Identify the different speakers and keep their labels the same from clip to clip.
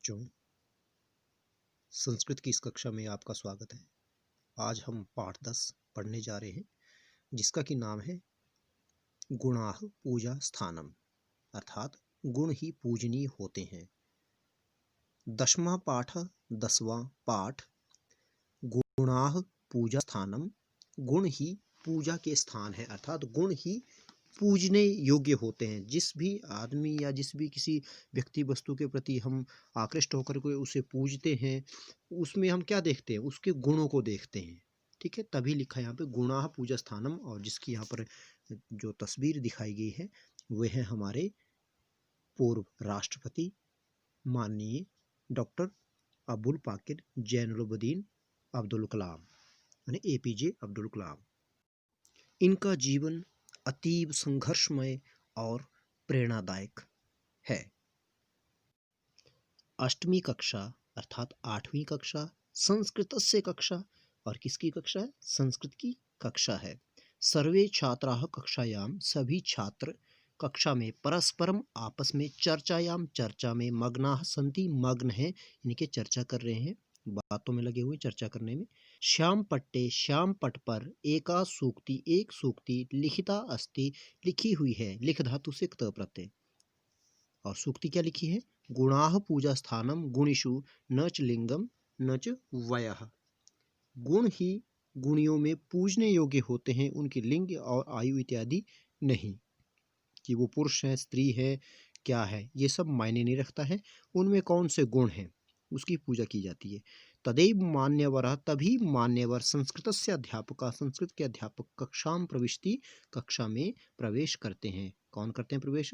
Speaker 1: बच्चों, संस्कृत की इस कक्षा में आपका स्वागत है। आज हम पाठ 10 पढ़ने जा रहे हैं, जिसका कि नाम है गुणाः पूजा स्थानम, अर्थात गुण ही पूजनीय होते हैं। 10वां पाठ, 10वां पाठ, गुणाः पूजा स्थानम, गुण ही पूजा के स्थान है, अर्थात गुण ही पूजने योग्य होते हैं। जिस भी आदमी या जिस भी किसी व्यक्ति वस्तु के प्रति हम आकृष्ट होकर के उसे पूजते हैं, उसमें हम क्या देखते हैं? उसके गुणों को देखते हैं। ठीक है, तभी लिखा है यहाँ पे गुणाः पूजा स्थानम। और जिसकी यहाँ पर जो तस्वीर दिखाई गई है वह है हमारे पूर्व राष्ट्रपति माननीय डॉक्टर अबुल पाकिर जैनुलबदीन अब्दुल कलाम, यानी APJ अब्दुल कलाम। इनका जीवन अतीव संघर्षमय और प्रेरणादायक है। 8वीं कक्षा अर्थात 8वीं कक्षा संस्कृतस्य कक्षा, और किसकी कक्षा है? संस्कृत की कक्षा है। सर्वे छात्राः कक्षायां, सभी छात्र कक्षा में परस्परम आपस में चर्चा में मग्नाः सन्ति, मग्न है, इनके चर्चा कर रहे हैं, बातों में लगे हुए चर्चा करने में। श्याम पट्टे, श्याम पट पर एका सूक्ति, एक सूक्ति लिखिता अस्ति, लिखी हुई है, लिख धातु से क्त प्रत्यय। और सूक्ति क्या लिखी है? गुणाः पूजा स्थानम गुणिषु न च लिंगम न च वयः। गुण ही गुणियों में पूजने योग्य होते हैं, उनकी लिंग और आयु इत्यादि नहीं, कि वो पुरुष है स्त्री है क्या है, ये सब मायने नहीं रखता है। उनमें कौन से गुण हैं उसकी पूजा की जाती है। तदेव मान्यवर, तभी मान्यवर संस्कृतस्य अध्यापक, संस्कृत के अध्यापक कक्षाम प्रविष्टि, कक्षा में प्रवेश करते हैं। कौन करते हैं प्रवेश?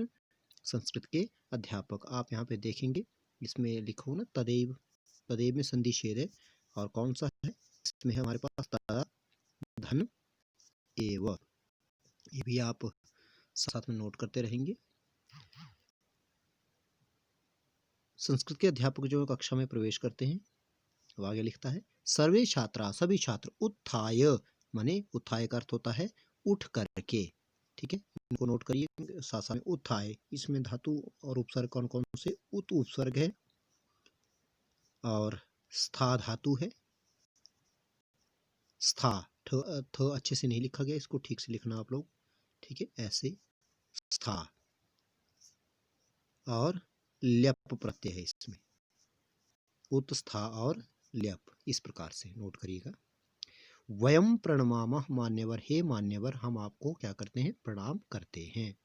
Speaker 1: संस्कृत के अध्यापक। आप यहाँ पे देखेंगे, इसमें लिखो ना तदेव, तदेव में संधि छेद है, और कौन सा है इसमें? है हमारे पास तदा धन एव। ये भी आप साथ में नोट करते रहेंगे। संस्कृत के अध्यापक जो कक्षा में प्रवेश करते हैं, अब आगे लिखता है सर्वे छात्रा, सभी छात्र, उत्थाय, माने उत्थाय का अर्थ होता है उठ करके। ठीक है, इनको नोट करिए साथ साथ में। उत्थाय, इसमें धातु और उपसर्ग कौन कौन से? उत उपसर्ग है, और स्था धातु है। स्था, थ अच्छे से नहीं लिखा गया, इसको ठीक से लिखना आप लोग। ठीक है, ऐसे स्था, और ल्यप प्रत्यय है इसमें, उत्स्था और ल्यप, इस प्रकार से नोट करिएगा। वयम प्रणमामः मान्यवर, हे मान्यवर, हम आपको क्या करते हैं? प्रणाम करते हैं।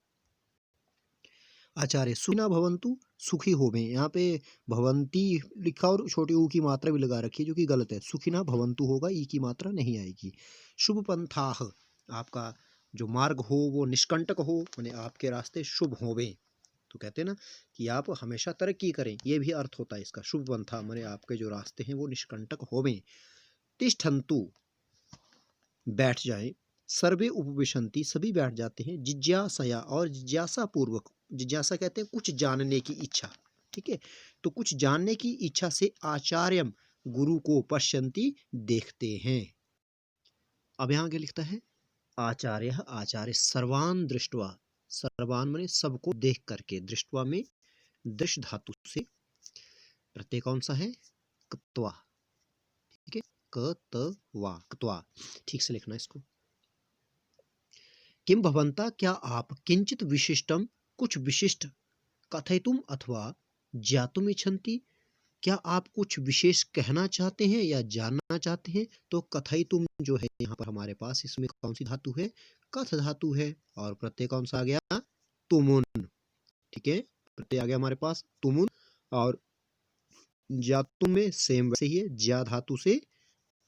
Speaker 1: आचार्य सुखिना भवन्तु, सुखी होवें। यहाँ पे भवंती लिखा और छोटी ऊ की मात्रा भी लगा रखी है, जो कि गलत है। सुखिना भवन्तु होगा, ई की मात्रा नहीं आएगी। शुभ पंथाः, आपका जो मार्ग हो वो निष्कंटक हो, माने आपके रास्ते शुभ होवें। तो कहते हैं ना कि आप हमेशा तरक्की करें, ये भी अर्थ होता है इसका। शुभ पंथा माने आपके जो रास्ते हैं वो निष्कंटक होवें। तिष्ठन्तु, बैठ जाएं। सर्वे उपविशन्ति, सभी बैठ जाते हैं। जिज्ञासया, और जिज्ञासा पूर्वक, जिज्ञासा कहते हैं कुछ जानने की इच्छा। ठीक है, तो कुछ जानने की इच्छा से आचार्यम, गुरु को, पश्यन्ति, देखते हैं। अब यहाँ क्या लिखता है? आचार्य, आचार्य सर्वान दृष्टवा, सर्वान माने सबको देख करके, दृष्टवा में दृश धातु से प्रत्यय कौन सा है? क्त्वा। ठीक है, क्त्वा, क्त्वा, ठीक से लिखना इसको। किम भवन्ता, क्या आप, किंचित विशिष्टम, कुछ विशिष्ट, कथयितुम अथवा ज्ञातुम इच्छन्ति, क्या आप कुछ विशेष कहना चाहते हैं या जानना चाहते हैं? तो कथयितुम जो है यहाँ पर हमारे पास, इसमें कौन सी धातु है? कथ धातु है, और प्रत्यय कौन सा आ गया? तुमुन। ठीक है, प्रत्यय आ गया हमारे पास तुमुन। और ज्ञातुम में सेम वैसे ही है, ज्या धातु से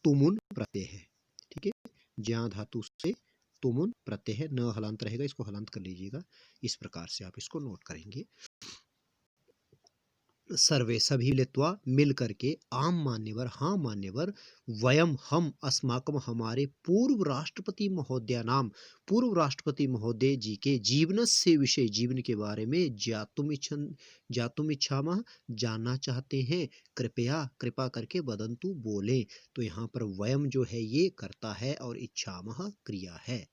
Speaker 1: तुमुन प्रत्यय है। ठीक है, ज्या धातु से तुमुन प्रत्यय है, न हलांत रहेगा, इसको हलांत कर लीजिएगा। इस प्रकार से आप इसको नोट करेंगे। सर्वे, सभी, लित्वा, मिल करके, आम मान्यवर, हाँ मान्यवर, वयम, हम, अस्माकम, हमारे, पूर्व राष्ट्रपति महोदया नाम, पूर्व राष्ट्रपति महोदय जी के जीवन से विषय, जीवन के बारे में ज्ञातुम इच्छामः, जानना चाहते हैं। कृपया, कृपा करके, वदंतु, बोले। तो यहाँ पर वयम जो है ये कर्ता है, और इच्छामः क्रिया है।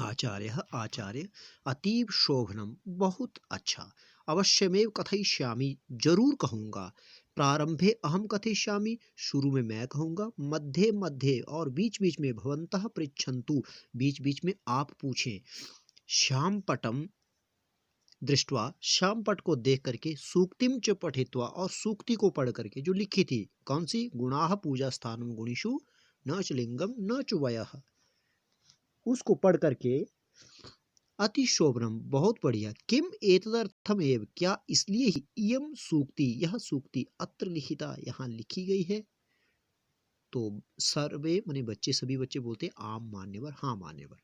Speaker 1: आचार्य, आचार्य, अतीव शोभनम, बहुत अच्छा, अवश्यमेव कथयिष्यामि, जरूर कहूँगा। प्रारंभे अहम कथयिष्यामि, शुरू में मैं कहूँगा। मध्ये मध्ये और बीच बीच में भवन्तः पृच्छन्तु, बीच बीच में आप पूछें। श्यामपटम दृष्ट्वा, श्यामपट को देख करके, सूक्तिम च पठित्वा और सूक्ति को पढ़ करके, जो लिखी थी कौन सी, गुणाः पूजा स्थानम गुणिषु न च लिंगम न च वयः, उसको पढ़ करके अति शोभनम, बहुत बढ़िया। किम एतदर्थम एव, क्या इसलिए ही, इयम सूक्ति, यह सूक्ति अत्र लिखिता, यहाँ लिखी गई है। तो सर्वे माने बच्चे, सभी बच्चे बोलते हैं आम मान्यवर, हाँ मान्यवर।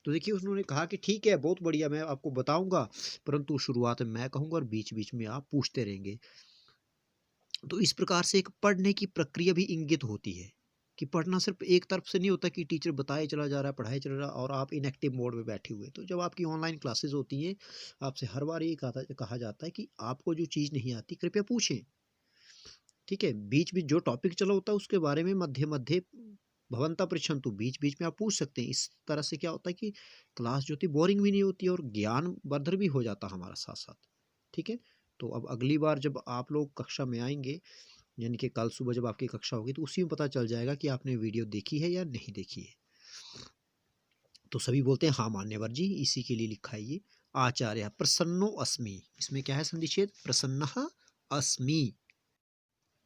Speaker 1: तो देखिए उन्होंने कहा कि ठीक है, बहुत बढ़िया, मैं आपको बताऊंगा, परंतु शुरुआत में मैं कहूंगा और बीच बीच में आप पूछते रहेंगे। तो इस प्रकार से एक पढ़ने की प्रक्रिया भी इंगित होती है कि पढ़ना सिर्फ एक तरफ से नहीं होता कि टीचर बताए चला जा रहा है, पढ़ाई चल रहा है और आप इनएक्टिव मोड में बैठे हुए। तो जब आपकी ऑनलाइन क्लासेस होती हैं, आपसे हर बार ये कहा जाता है कि आपको जो चीज़ नहीं आती कृपया पूछें। ठीक है, बीच बीच जो टॉपिक चला होता है उसके बारे में मध्य मध्य भवंता पृच्छन्तु, बीच बीच में आप पूछ सकते हैं। इस तरह से क्या होता है कि क्लास जो थी बोरिंग भी नहीं होती और ज्ञान वर्धन भी हो जाता हमारा साथ साथ। ठीक है, तो अब अगली बार जब आप लोग कक्षा में आएंगे, यानी कि कल सुबह जब आपकी कक्षा होगी, तो उसी में पता चल जाएगा कि आपने वीडियो देखी है या नहीं देखी है। तो सभी बोलते हैं हाँ मान्यवर जी, इसी के लिए लिखा है ये। आचार्य प्रसन्नो अस्मि, इसमें क्या है संधिच्छेद, प्रसन्नः अस्मि,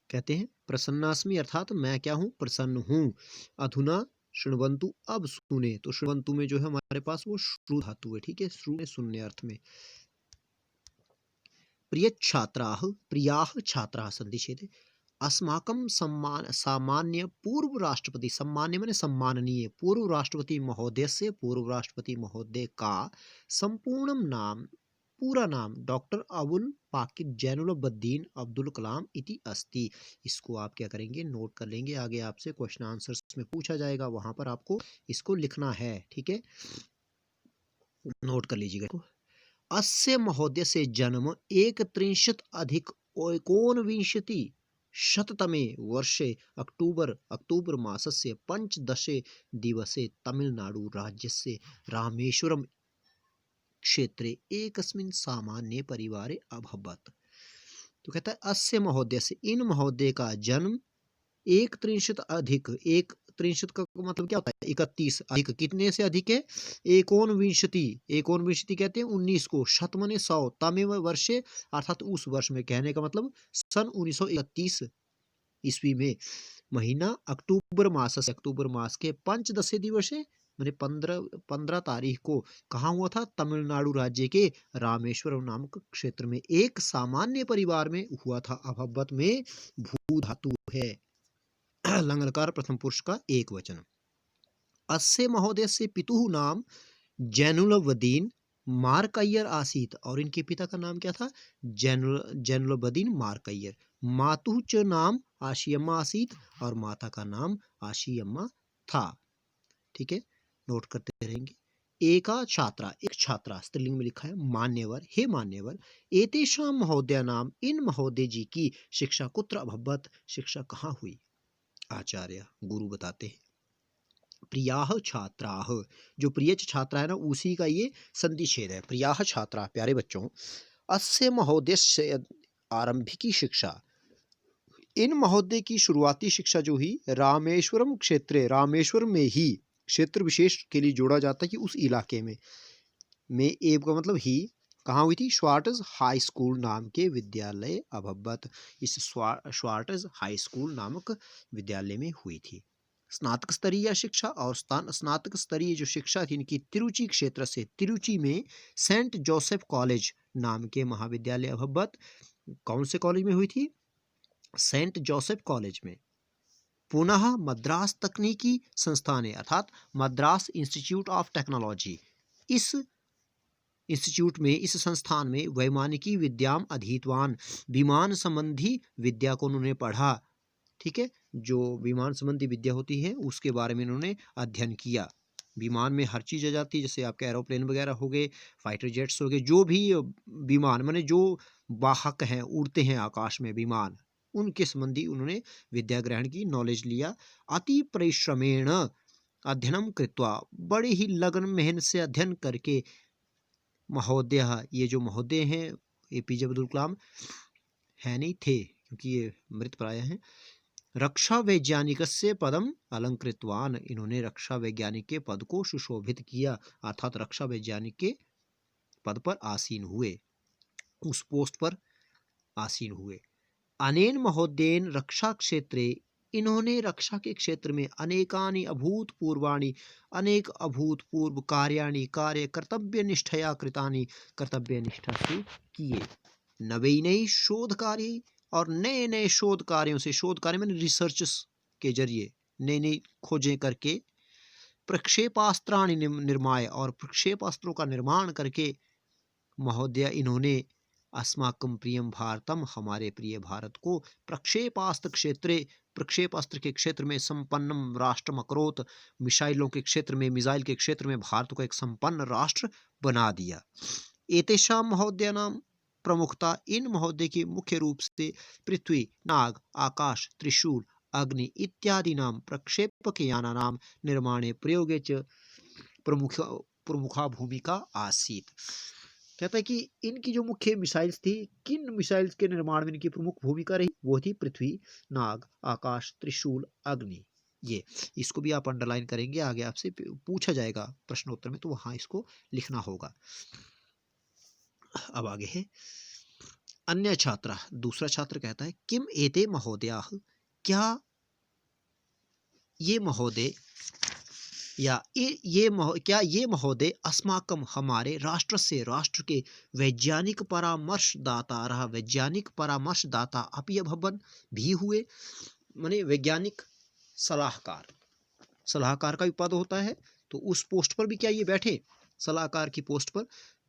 Speaker 1: कहते हैं प्रसन्नास्मि अर्थात मैं क्या हूँ, प्रसन्न हूँ। अधुना शृण्वन्तु, अब सुने। तो शृण्वन्तु में जो है हमारे पास वो श्रु धातु है। ठीक है, श्रु में सुनने अर्थ में। प्रिय छात्राः, प्रियाः छात्राः संधिच्छेदे, अस्माकं सम्मान सामान्य पूर्व राष्ट्रपति, सम्मान्य माने सम्माननीय, पूर्व राष्ट्रपति महोदय से, पूर्व राष्ट्रपति महोदय का संपूर्ण नाम, पूरा नाम डॉक्टर अबुल पाकिर जैनुलब्दीन अब्दुल कलाम इति अस्ति। इसको आप क्या करेंगे, नोट कर लेंगे। आगे आपसे क्वेश्चन आंसर्स में पूछा जाएगा, वहां पर आपको इसको लिखना है। ठीक है, नोट कर लीजिएगा। अस्य महोदय से जन्म 31 अधिक 19 शततमे वर्षे अक्टूबर मासस्य पंचदशे दिवसे तमिलनाडु राज्यस्य रामेश्वरम क्षेत्रे एकस्मिन् सामान्य परिवारे अभवत्। तो कहता है अस्य महोदय से, इन महोदय का जन्म 31 अधिक, 31 का मतलब क्या होता है, 31 अधिक, कितने से अधिक है, एकोनविंशति, एकोनविंशति कहते हैं 19 को, शत माने 100, तमे वर्षे अर्थात उस वर्ष में, कहने का मतलब सन 1931 ईस्वी में, महीना अक्टूबर मास से, अक्टूबर मास के पंचदशे दिवसे मैंने 15 तारीख को कहाँ हुआ था, तमिलनाडु राज्य के रामेश्वरम नामक क्षेत्र में, एक सामान्य परिवार में हुआ था। अभवत में भू धातु है, लंगलकार प्रथम पुरुष का एक वचन। अस्य महोदय से पितुः नाम जैनुलब्दीन मारकैयर आसीत, और इनके पिता का नाम क्या था, जैनुलब्दीन मारकैयर। मातुः च नाम आशियम्मा आसीत, और माता का नाम आशियम्मा था। ठीक है, नोट करते रहेंगे। एका छात्रा, एक छात्रा, स्त्रीलिंग में लिखा है, मान्यवर, हे मान्यवर, एतेषां महोदय नाम, इन महोदय जी की शिक्षा कुत्र अभवत्, शिक्षा कहाँ हुई। आचार्य गुरु बताते हैं, प्रियाः छात्राः, जो प्रिय छात्रा है ना, उसी का ये संधिच्छेद है, प्रियाः छात्रा, प्यारे बच्चों। अस्य महोदय से आरंभिकी शिक्षा, इन महोदय की शुरुआती शिक्षा जो ही रामेश्वरम क्षेत्र, रामेश्वर में ही, क्षेत्र विशेष के लिए जोड़ा जाता है कि उस इलाके में एव का मतलब ही, कहाँ हुई थी, श्वार्ट्ज हाई स्कूल नाम के विद्यालय अभवत, इस श्वार्ट्ज हाई स्कूल नामक विद्यालय में हुई थी। स्नातक स्तरीय शिक्षा और स्नातक स्तरीय जो शिक्षा थी इनकी तिरुचि क्षेत्र से, तिरुचि में सेंट जोसेफ कॉलेज नाम के महाविद्यालय अभवत, कौन से कॉलेज में हुई थी, सेंट जोसेफ कॉलेज में। पुनः मद्रास तकनीकी संस्थान है, अर्थात मद्रास इंस्टीट्यूट ऑफ टेक्नोलॉजी, इस इंस्टीट्यूट में, इस संस्थान में वैमानिकी विद्याम अधीतवान, विमान संबंधी विद्या को उन्होंने पढ़ा। ठीक है, जो विमान संबंधी विद्या होती है उसके बारे में इन्होंने अध्ययन किया। विमान में हर चीज़ आ जाती है, जैसे आपके एरोप्लेन वगैरह हो गए, फाइटर जेट्स हो गए, जो भी विमान माने जो वाहक हैं, उड़ते हैं आकाश में विमान, उनके संबंधी उन्होंने विद्या ग्रहण की, नॉलेज लिया। अति परिश्रमेण अध्ययनम कृत्वा, बड़े ही लगन मेहनत से अध्ययन करके, महोदय, ये जो महोदय हैं APJ अब्दुल कलाम है नहीं, थे, क्योंकि ये मृत प्राय हैं। रक्षा वैज्ञानिकस्य पदम अलंकृतवान, इन्होंने रक्षा वैज्ञानिक के पद को सुशोभित किया, अर्थात रक्षा वैज्ञानिक के पद पर आसीन हुए, उस पोस्ट पर आसीन हुए। अनेन महोदयेन रक्षा क्षेत्रे, इन्होंने रक्षा के क्षेत्र में अनेकानि अभूतपूर्वाणि, अनेक अभूतपूर्व कार्याणि, कार्य कर्तव्य निष्ठया कृतानि, कर्तव्य निष्ठा से किए। नवीनई शोध कार्य, और नए नए शोध कार्यों से, शोध कार्य में रिसर्च के जरिए नई नई खोजें करके, प्रक्षेपास्त्राणि निर्माय, और प्रक्षेपास्त्रों का निर्माण करके, महोदय इन्होंने अस्माकं प्रियम भारतम, हमारे प्रिय भारत को, प्रक्षेपास्त्र क्षेत्रे, प्रक्षेपास्त्र के क्षेत्र में संपन्नम राष्ट्रम अकरोत, मिसाइलों के क्षेत्र में, मिसाइल के क्षेत्र में भारत को एक संपन्न राष्ट्र बना दिया। एतेषां महोदयानां प्रमुखता, इन महोदय की मुख्य रूप से पृथ्वी, नाग, आकाश, त्रिशूल, अग्नि इत्यादि नाम प्रक्षेपकयानानां निर्माणे प्रयोगे च प्रमुखा भूमिका आसीत। कहता है कि इनकी जो मुख्य मिसाइल्स थी, किन मिसाइल्स के निर्माण में इनकी प्रमुख भूमिका रही, वो थी पृथ्वी, नाग, आकाश, त्रिशूल, अग्नि। ये इसको भी आप अंडरलाइन करेंगे, आगे आपसे पूछा जाएगा प्रश्नोत्तर में, तो वहां इसको लिखना होगा। अब आगे है अन्य छात्र, दूसरा छात्र कहता है किम एते महोदयाः, क्या ये महोदय, या क्या ये महोदय अस्माकं, हमारे राष्ट्र से, राष्ट्र के वैज्ञानिक परामर्शदाता, वैज्ञानिक परामर्शदाता अपि अभवन्, भी हुए, माने वैज्ञानिक सलाहकार, सलाहकार का भी पद होता है, तो उस पोस्ट पर भी क्या ये बैठे, सलाहकार की पोस्ट पर।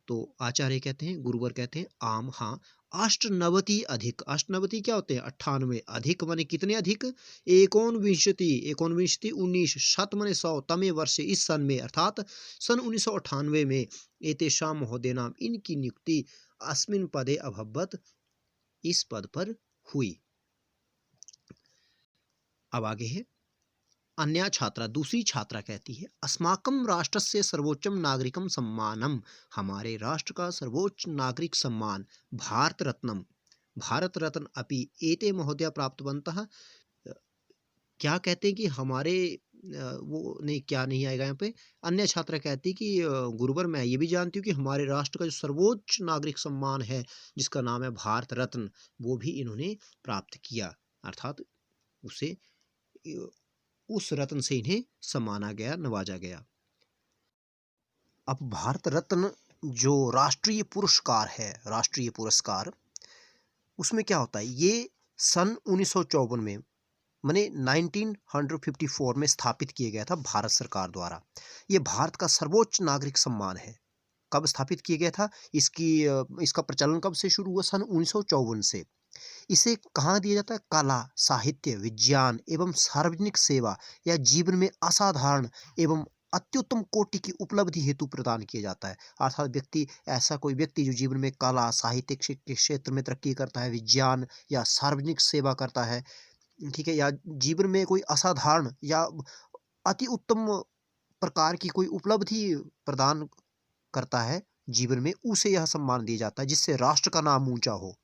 Speaker 1: तो आचार्य कहते हैं, गुरुवर कहते हैं आम, हाँ, अष्टनवति अधिक, अष्टनवति क्या होते हैं, 98, अधिक माने कितने अधिक, एकोनविंशति, एकोनविंशति 19, शत माने 100, तमे वर्षे, इस सन में, अर्थात सन 1998 में, एतेषां महोदय नाम, इनकी नियुक्ति अस्मिन पदे अभवत, इस पद पर हुई। अब आगे है अन्य छात्रा, दूसरी छात्रा कहती है अस्माकं राष्ट्रस्य सर्वोच्चम नागरिकम सम्मानम, हमारे राष्ट्र का सर्वोच्च नागरिक सम्मान भारत रत्नम, भारत रत्न अपि एते महोदय प्राप्तवन्तः। क्या कहते हैं कि हमारे वो नहीं, क्या नहीं आएगा यहाँ पे। अन्य छात्रा कहती है कि गुरुवर, मैं ये भी जानती हूँ कि हमारे राष्ट्र का जो सर्वोच्च नागरिक सम्मान है, जिसका नाम है भारत रत्न, वो भी इन्होंने प्राप्त किया, अर्थात उसे, उस रत्न से इन्हें सम्माना गया, नवाजा गया। अब भारत रत्न जो राष्ट्रीय पुरस्कार है, राष्ट्रीय पुरस्कार, उसमें क्या होता है, ये सन 1954 में, माने 1954 में स्थापित किया गया था भारत सरकार द्वारा। ये भारत का सर्वोच्च नागरिक सम्मान है। कब स्थापित किया गया था, इसका प्रचलन कब से शुरू हुआ, सन 1954 से। इसे कहाँ दिया जाता है, कला, साहित्य, विज्ञान एवं सार्वजनिक सेवा या जीवन में असाधारण एवं अत्युत्तम कोटि की उपलब्धि हेतु प्रदान किया जाता है। अर्थात व्यक्ति, ऐसा कोई व्यक्ति जो जीवन में कला, साहित्य के क्षेत्र में तरक्की करता है, विज्ञान या सार्वजनिक सेवा करता है, ठीक है, या जीवन में कोई असाधारण या अति उत्तम प्रकार की कोई उपलब्धि प्रदान करता है जीवन में, उसे यह सम्मान दिया जाता है, जिससे राष्ट्र का नाम ऊंचा हो।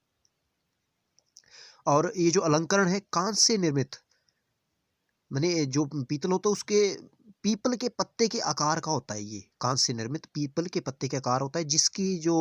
Speaker 1: और ये जो अलंकरण है कांस्य से निर्मित, माने जो पीतल होता है उसके, पीपल के पत्ते के आकार का होता है, ये कांस्य से निर्मित पीपल के पत्ते के आकार होता है, जिसकी जो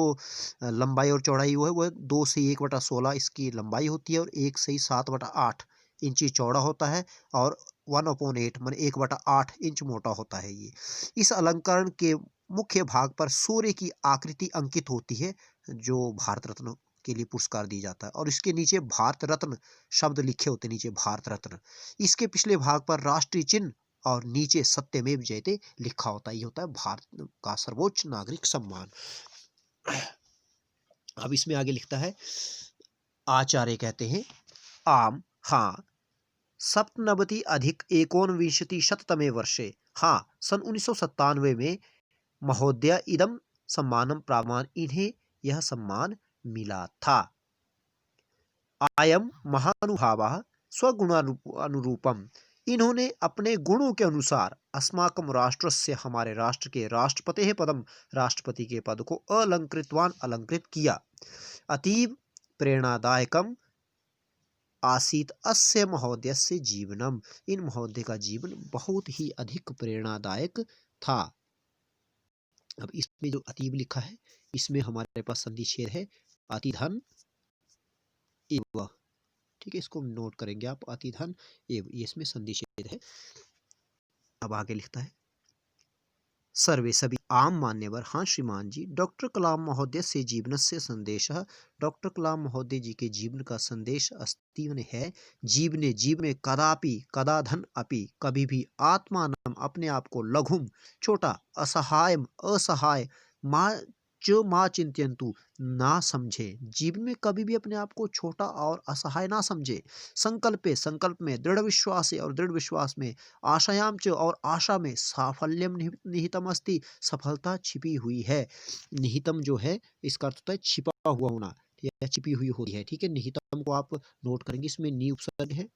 Speaker 1: लंबाई और चौड़ाई वो है, वह 2 से 1/16 इसकी लंबाई होती है, और 1 से 7/8 इंची चौड़ा होता है, और 1/8 माने 1/8 इंच मोटा होता है ये। इस अलंकरण के मुख्य भाग पर सूर्य की आकृति अंकित होती है, जो भारत रत्न के लिए पुरस्कार दिया जाता है, और इसके नीचे भारत रत्न शब्द लिखे होते हैं, नीचे भारत रत्न। इसके पिछले भाग पर राष्ट्रीय चिन्ह, और नीचे सत्यमेव जयते लिखा होता है। ये होता है भारत का सर्वोच्च नागरिक सम्मान। अब इसमें आगे लिखता है, आचार्य कहते हैं आम, हाँ, सप्तनवति अधिक एकोनविंशति शततमे वर्षे, हाँ, सन 1997 में महोदय इदम सम्मानम प्राप्तवान, इन्हें यह सम्मान मिला था। आयम महानुभावः स्वगुणानुरूपम, इन्होंने अपने गुणों के अनुसार अस्माकं राष्ट्रस्य, हमारे राष्ट्र के राष्ट्रपतेः पदम, राष्ट्रपति के पद को अलंकृतवान, अलंकृत किया। अतीव प्रेरणादायकम आसीत अस्य महोदयस्य जीवनम। इन महोदय का जीवन बहुत ही अधिक प्रेरणादायक था। अब इसमें जो अतीब लिखा है इसमें हमारे पास संधि छेद है अतिधन एव। ठीक है, इसको नोट करेंगे आप, अतिधन एव, ये इसमें संधि छेद है। अब आगे लिखता है सर्वे सभी आम मान्यवर। हाँ श्रीमान जी, डॉक्टर कलाम महोदय से जीवन से संदेश। डॉक्टर कलाम महोदय जी के जीवन का संदेश अस्तीवन है। जीवने जीव में कदापि कदाधन अपि, कभी भी आत्मानम अपने आप को लघुम छोटा, असहायम असहाय, माँ जो माँ चिंत्यंतु ना समझे। जीवन में कभी भी अपने आप को छोटा और असहाय ना समझे। संकल्पे संकल्प में, दृढ़ विश्वास और दृढ़ विश्वास में, आशायाम च और आशा में, साफल्यम निहितम अस्ति सफलता छिपी हुई है। निहितम जो है इसका अर्थ होता है छिपा हुआ होना या छिपी हुई होती है। ठीक है, निहितम को आप नोट करेंगे, इसमें नी उपसर्ग है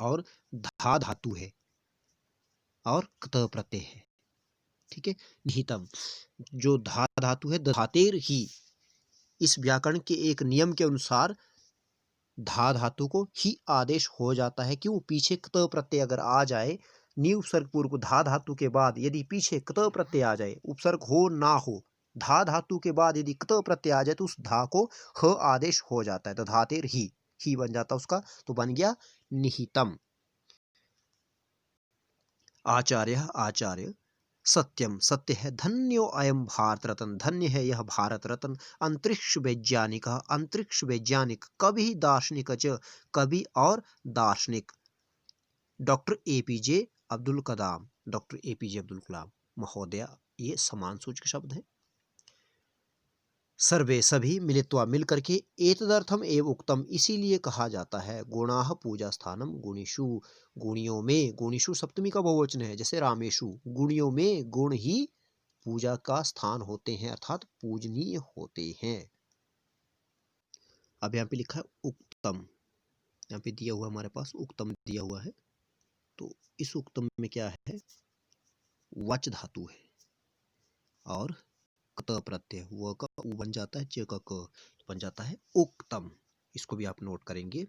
Speaker 1: और धा धातु है और क्त प्रत्यय है। ठीक है, निहितम जो धा धातु है, धातेर ही, इस व्याकरण के एक नियम के अनुसार धा धातु को ही आदेश हो जाता है। क्यों? पीछे क्त प्रत्यय अगर आ जाए, नी उपसर्ग पूर्व धा धातु के बाद यदि पीछे क्त प्रत्यय आ जाए, उपसर्ग हो ना हो, धा धातु के बाद यदि क्त प्रत्यय आ जाए तो उस धा को ह आदेश हो जाता है, तो धातेर ही बन जाता उसका, तो बन गया निहितम। आचार्य आचार्य, सत्यम सत्य है, धन्यो अयम भारत रत्न, धन्य है यह भारत रत्न, अंतरिक्ष वैज्ञानिक, अंतरिक्ष वैज्ञानिक, कवि दार्शनिक च, कवि और दार्शनिक, doctor APJ Abdul Kalam, doctor APJ Abdul Kalam महोदय, ये समान सूचक शब्द है। सर्वे सभी, मिलित्वा मिल करके, एतदर्थम एव उक्तम, इसीलिए कहा जाता है, गुणाः पूजा स्थानम गुणिषु, गुणियों में, गुणिषु सप्तमी का बहुवचन है, जैसे रामेशु, गुणियों में गुण ही पूजा का स्थान होते हैं, अर्थात पूजनीय होते हैं। अब यहाँ पे लिखा है उक्तम, यहाँ पे दिया हुआ हमारे पास उक्तम दिया हुआ है, तो इस उक्तम में क्या है, वच धातु है और क्त प्रत्यय, व का उ बन जाता है, च का क बन जाता है उक्तम। इसको भी आप नोट करेंगे।